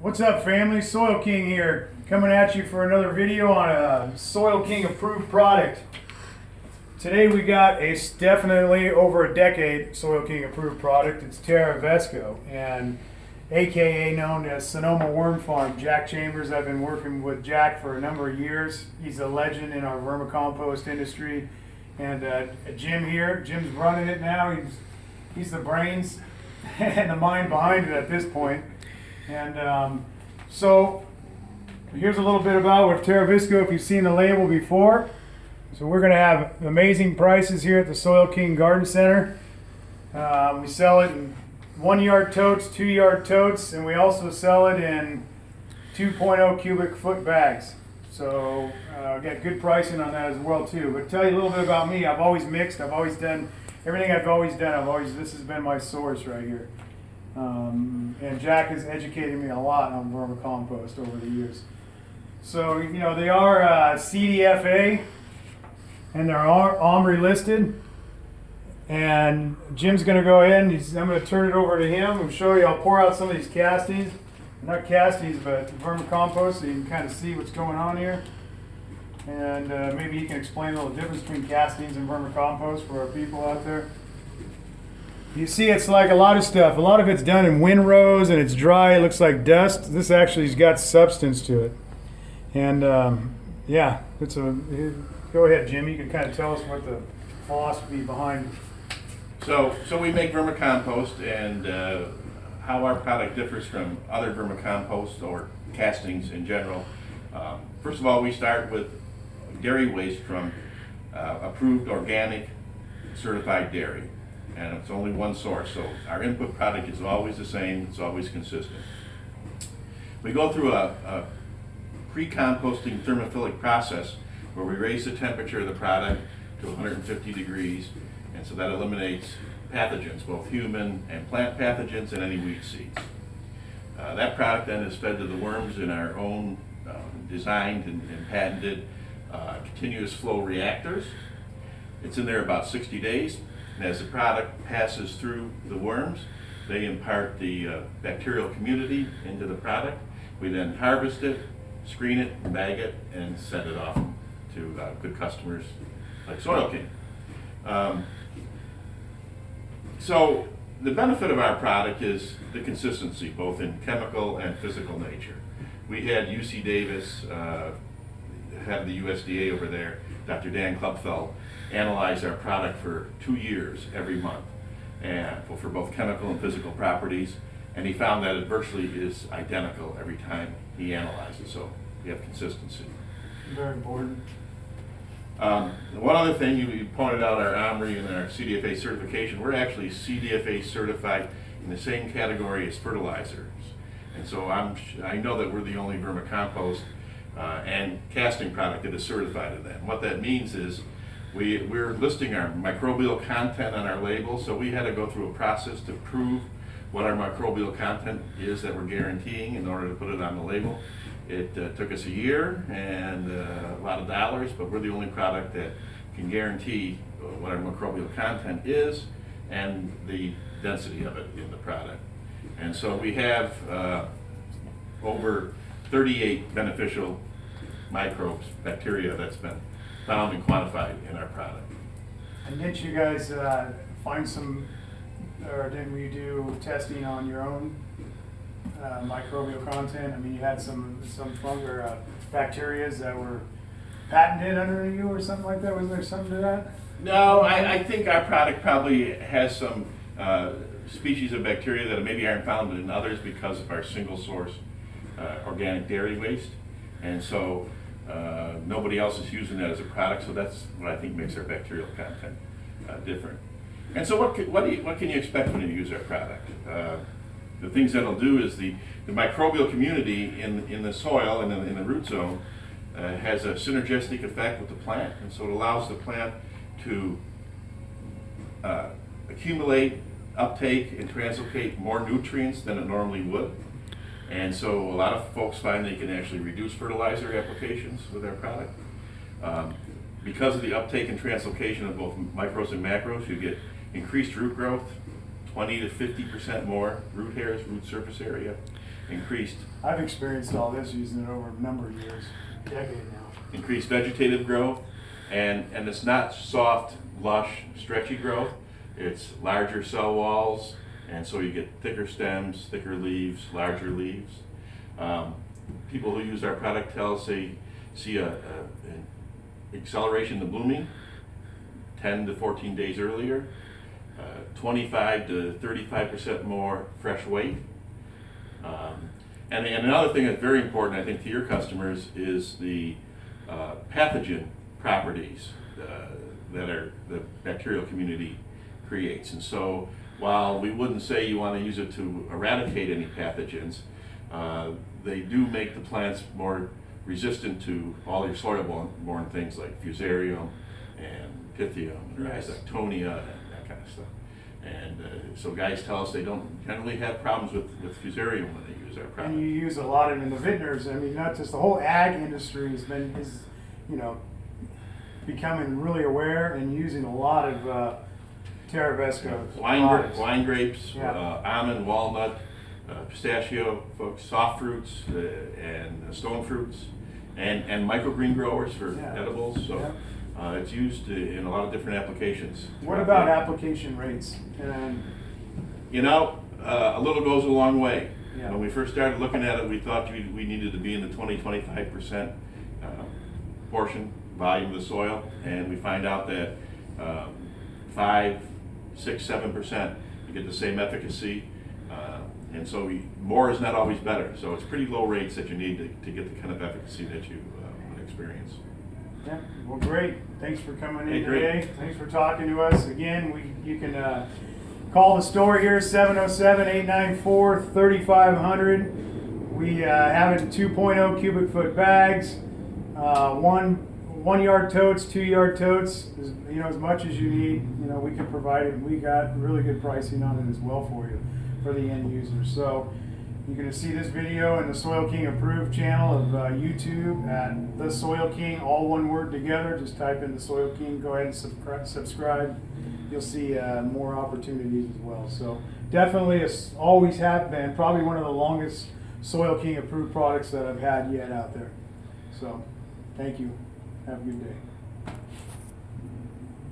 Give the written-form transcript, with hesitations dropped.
What's up, family? Soil King here, coming at you for another video on a Soil King approved product. Today we got a definitely over a decade Soil King approved product. It's Terra Vesco, and AKA known as Sonoma Worm Farm. Jack Chambers, I've been working with Jack for a number of years. He's a legend in our vermicompost industry. And Jim here, Jim's running it now. He's the brains and the mind behind it at this point. And so here's a little bit about what Terra Vesco, if you've seen the label before. So we're going to have amazing prices here at the Soil King Garden Center. We sell it in 1 yard totes, 2 yard totes, and we also sell it in 2.0 cubic foot bags. So got good pricing on that as well too. But tell you a little bit about me. I've always mixed. I've always done everything I've always done. This has been my source right here. And Jack has educated me a lot on vermicompost over the years. So, you know, they are CDFA and they're OMRI listed. And Jim's going to go ahead and I'm going to turn it over to him and show you. I'll pour out some of these castings. Not castings, but vermicompost, so you can kind of see what's going on here. And maybe you can explain a little difference between castings and vermicompost for our people out there. You see, it's like a lot of stuff. A lot of it's done in windrows and it's dry. It looks like dust. This actually has got substance to it. And yeah, go ahead, Jim. You can kind of tell us what the philosophy behind. So we make vermicompost, and how our product differs from other vermicompost or castings in general. First of all, we start with dairy waste from approved organic certified dairy. And it's only one source, so our input product is always the same, it's always consistent. We go through a pre-composting thermophilic process where we raise the temperature of the product to 150 degrees, and so that eliminates pathogens, both human and plant pathogens, and any weed seeds. That product then is fed to the worms in our own designed and patented continuous flow reactors. It's in there about 60 days. And as the product passes through the worms, they impart the bacterial community into the product. We then harvest it, screen it, bag it, and send it off to good customers like Soil King. So the benefit of our product is the consistency, both in chemical and physical nature. We had UC Davis, head of the USDA over there, Dr. Dan Klubfeld, analyze our product for 2 years every month, and for both chemical and physical properties, and he found that it virtually is identical every time he analyzes, so we have consistency. Very important. One other thing, you pointed out our OMRI and our CDFA certification. We're actually CDFA certified in the same category as fertilizers, and so I know that we're the only vermicompost and casting product that is certified in that. And what that means is we're listing our microbial content on our label, so we had to go through a process to prove what our microbial content is that we're guaranteeing in order to put it on the label. It took us a year and a lot of dollars, but we're the only product that can guarantee what our microbial content is and the density of it in the product. And so we have over 38 beneficial microbes, bacteria, that's been found and quantified in our product. And didn't you guys find some, or didn't we do testing on your own microbial content? I mean, you had some fungi or bacteria that were patented under you or something like that. Was there something to that? No, I think our product probably has some species of bacteria that maybe aren't found in others because of our single source organic dairy waste. And so nobody else is using that as a product, so that's what I think makes our bacterial content different. And so what can you expect when you use our product? The things that it'll do is the microbial community in the soil and in the root zone has a synergistic effect with the plant, and so it allows the plant to accumulate, uptake, and translocate more nutrients than it normally would. And so a lot of folks find they can actually reduce fertilizer applications with our product. Because of the uptake and translocation of both micros and macros, you get increased root growth, 20 to 50% more root hairs, root surface area increased. I've experienced all this using it over a number of years, a decade now. Increased vegetative growth, and it's not soft, lush, stretchy growth. It's larger cell walls, and so you get thicker stems, thicker leaves, larger leaves. People who use our product tell us they see an acceleration in blooming 10 to 14 days earlier, 25 to 35% more fresh weight. And another thing that's very important, I think, to your customers is the pathogen properties that the bacterial community creates. And so while we wouldn't say you want to use it to eradicate any pathogens, they do make the plants more resistant to all your soil-borne things like fusarium and pythium and rhizoctonia and that kind of stuff. And so guys tell us they don't generally have problems with fusarium when they use our product. And you use a lot of it in the vintners. I mean, not just the whole ag industry is becoming really aware and using a lot of Terra Vesco products. Wine grapes, Yeah. almond, walnut, pistachio, folks, soft fruits and stone fruits, and microgreen growers for edibles. So it's used in a lot of different applications. What about application rates? And a little goes a long way. Yeah. When we first started looking at it, we thought we needed to be in the 20-25% portion volume of the soil, and we find out that 5, 6, 7% you get the same efficacy, and so more is not always better. So it's pretty low rates that you need to get the kind of efficacy that you would experience. yeah, well, great. Thanks for coming in Great. today. Thanks for talking to us. Again, you can call the store here, 707-894-3500. We have it in 2.0 cubic foot bags, 1 yard totes, 2 yard totes, as much as you need. We can provide it. We got really good pricing on it as well for you, for the end user. So you're going to see this video in the Soil King Approved channel of YouTube at The Soil King, all one word together. Just type in The Soil King, go ahead and subscribe. You'll see more opportunities as well. So definitely, always have been, probably one of the longest Soil King Approved products that I've had yet out there. So thank you. Have a good day.